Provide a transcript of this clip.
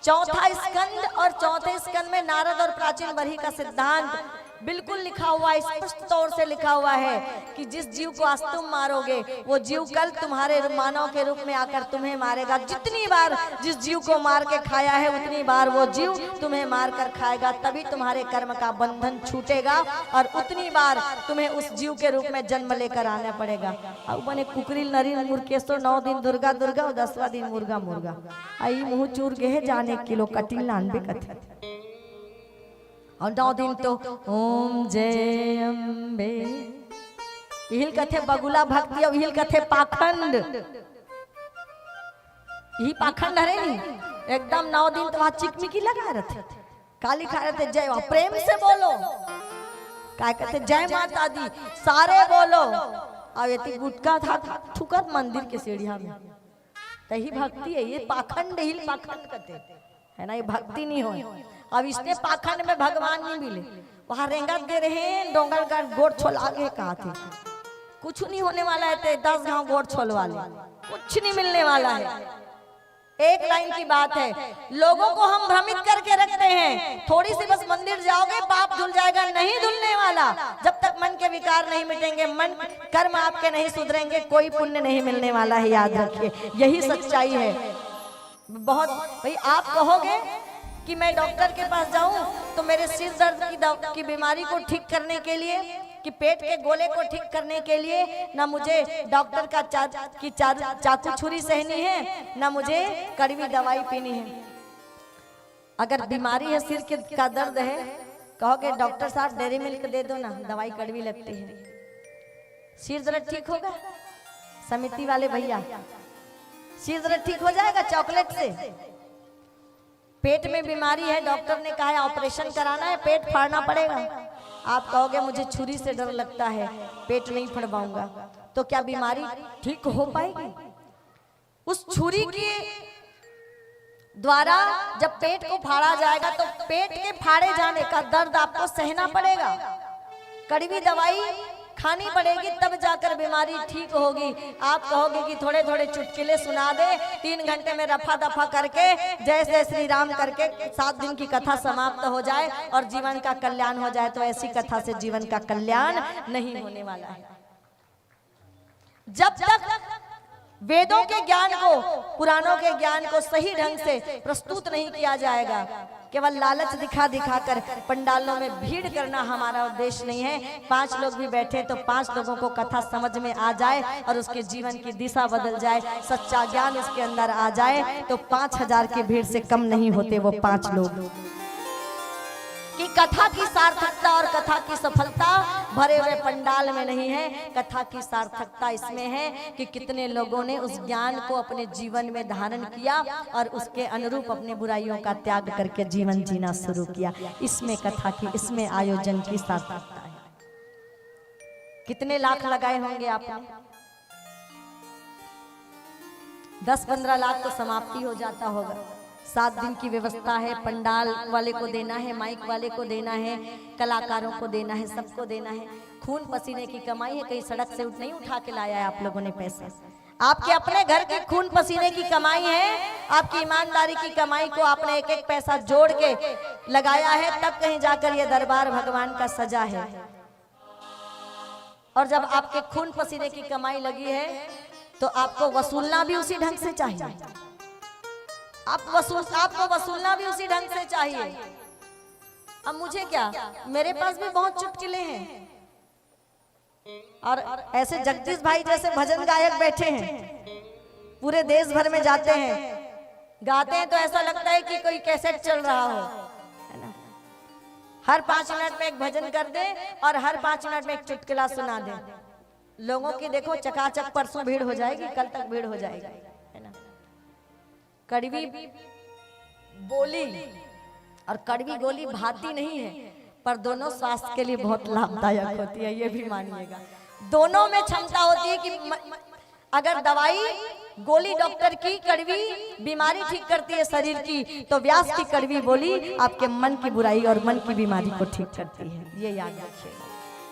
चौथा स्कंद और चौथे स्कंद में नारद और प्राचीन बरही का सिद्धांत बिल्कुल लिखा हुआ है, स्पष्ट तौर से लिखा हुआ है कि जिस जीव को आज तुम मारोगे वो जीव कल तुम्हारे मानव के रूप में आकर तुम्हें मारेगा। जितनी बार जिस जीव को मार के खाया है उतनी बार वो जीव तुम्हें मार कर खाएगा, तभी तुम्हारे कर्म का बंधन छूटेगा और उतनी बार तुम्हें उस जीव के रूप में जन्म लेकर आना पड़ेगा। अब बने कुकरील नरी मुर्केश्वर 9 दिन दुर्गा दुर्गा और 10वां दिन मुर्गा मुर्गा आई मुँह चूर गए जाने किलो कटिल नानबे कथे और 9 दिन तो ओम जय अम्बे इहिल कथे बगुला भक्ति और इहिल कथे पाखंड। यही पाखंड है नहीं एकदम 9 दिन तो वहां चिकमिकी लगा रहे थे, काली खा रहे थे। जय प्रेम से बोलो क्या कहते जय माता दी सारे बोलो। अब ये गुटका था ठुकर मंदिर के सीढ़िया में तही भक्ति है। ये पाखंड हिल पाखंड कहते है ना, ये भक्ति नहीं हो। अब इसने पाखंड में भगवान नहीं मिले, वहां रेंगत दे रहे हैं डोंगर का गोड़ छोल आगे कहा थे कुछ नहीं होने वाला है। 10 गांव गोड़ छोल वाले कुछ नहीं मिलने वाला है। एक लाइन की बात है, लोगों को हम भ्रमित करके रखते हैं थोड़ी सी बस मंदिर जाओगे पाप धुल जाएगा, नहीं धुलने वाला। जब तक मन के विकार नहीं मिटेंगे, मन कर्म आपके नहीं सुधरेंगे, कोई पुण्य नहीं मिलने वाला है। याद रखिए यही सच्चाई है। बहुत भाई आप कहोगे कि मैं डॉक्टर के पास जाऊं तो मेरे सिर दर्द की बीमारी को ठीक करने के लिए कि पेट के गोले को ठीक करने के लिए ना मुझे डॉक्टर का चाकू छुरी सहनी है ना मुझे कड़वी दवाई पीनी है। अगर बीमारी है सिर का दर्द है कहोगे डॉक्टर साहब डेयरी मिल्क दे दो ना, दवाई कड़वी लगती है। सिर दर्द ठीक होगा समिति वाले भैया, सिर दर्द ठीक हो जाएगा चॉकलेट से। पेट में बीमारी है डॉक्टर ने कहा है ऑपरेशन कराना है, पेट फाड़ना पड़ेगा। आप कहोगे मुझे छुरी से डर लगता है पेट नहीं फड़वाऊंगा, तो क्या बीमारी ठीक हो पाएगी? उस छुरी के द्वारा जब पेट को फाड़ा जाएगा तो पेट के फाड़े जाने का दर्द आपको सहना पड़ेगा, कड़वी दवाई खानी पड़ेगी, तब जाकर बीमारी ठीक होगी। आप कहोगे कि थोड़े थोड़े चुटकुले सुना दे, 3 घंटे में रफा दफा करके जय जय श्री राम करके 7 दिन की कथा समाप्त हो जाए और जीवन का कल्याण हो जाए, तो ऐसी कथा से जीवन का कल्याण नहीं होने वाला है। जब तक वेदों के ज्ञान को पुराणों के ज्ञान को सही ढंग से प्रस्तुत नहीं किया जाएगा, केवल लालच दिखा दिखाकर पंडालों में भीड़ करना हमारा उद्देश्य नहीं है। 5 लोग भी बैठे तो 5 लोगों को कथा समझ में आ जाए और उसके जीवन की दिशा बदल जाए, सच्चा ज्ञान उसके अंदर आ जाए, तो 5000 की भीड़ से कम नहीं होते वो 5 लोग। कि कथा की सार्थकता और कथा की सफलता भरे हुए पंडाल में नहीं है, कथा की सार्थकता इसमें है कि कितने लोगों ने उस ज्ञान को अपने जीवन में धारण किया और उसके अनुरूप अपने बुराइयों का त्याग करके जीवन जीना शुरू किया। इसमें कथा की, इसमें आयोजन की सार्थकता है। कितने लाख लगाए होंगे आपने? 10-15 लाख तो समाप्ति हो जाता होगा। 7 दिन की व्यवस्था है, पंडाल वाले को देना है, माइक वाले को देना है, कलाकारों को देना है, सबको देना है। खून पसीने की कमाई है, कहीं सड़क से नहीं उठा के लाया है आप लोगों ने पैसा। आपके अपने घर के खून पसीने की कमाई है, आपकी ईमानदारी की कमाई को आपने एक एक पैसा जोड़ के लगाया है, तब कहीं जाकर ये दरबार भगवान का सजा है। और जब आपके खून पसीने की कमाई लगी है तो आपको वसूलना भी उसी ढंग से चाहिए। आपको वसूलना भी उसी ढंग से चाहिए। अब मुझे क्या, मेरे पास भी बहुत चुटकुले हैं और ऐसे जगदीश भाई जैसे भजन गायक बैठे हैं, पूरे देश भर में जाते हैं, गाते हैं तो ऐसा लगता है कि कोई कैसेट चल रहा हो, है ना। हर 5 मिनट में एक भजन कर दे और हर 5 मिनट में एक चुटकुला सुना दे। लोगों की देखो चकाचक, परसों भीड़ हो जाएगी, कल तक भीड़ हो जाएगी, है ना। कड़वी बोली और कड़वी गोली भाती नहीं है, पर दोनों स्वास्थ्य के लिए बहुत लाभदायक होती है, ये भी मानिएगा। दोनों में क्षमता होती है कि अगर दवाई गोली डॉक्टर की कड़वी बीमारी ठीक करती है शरीर की, तो व्यास की कड़वी बोली आपके मन की बुराई और मन की बीमारी को ठीक करती है। ये याद रखिएगा।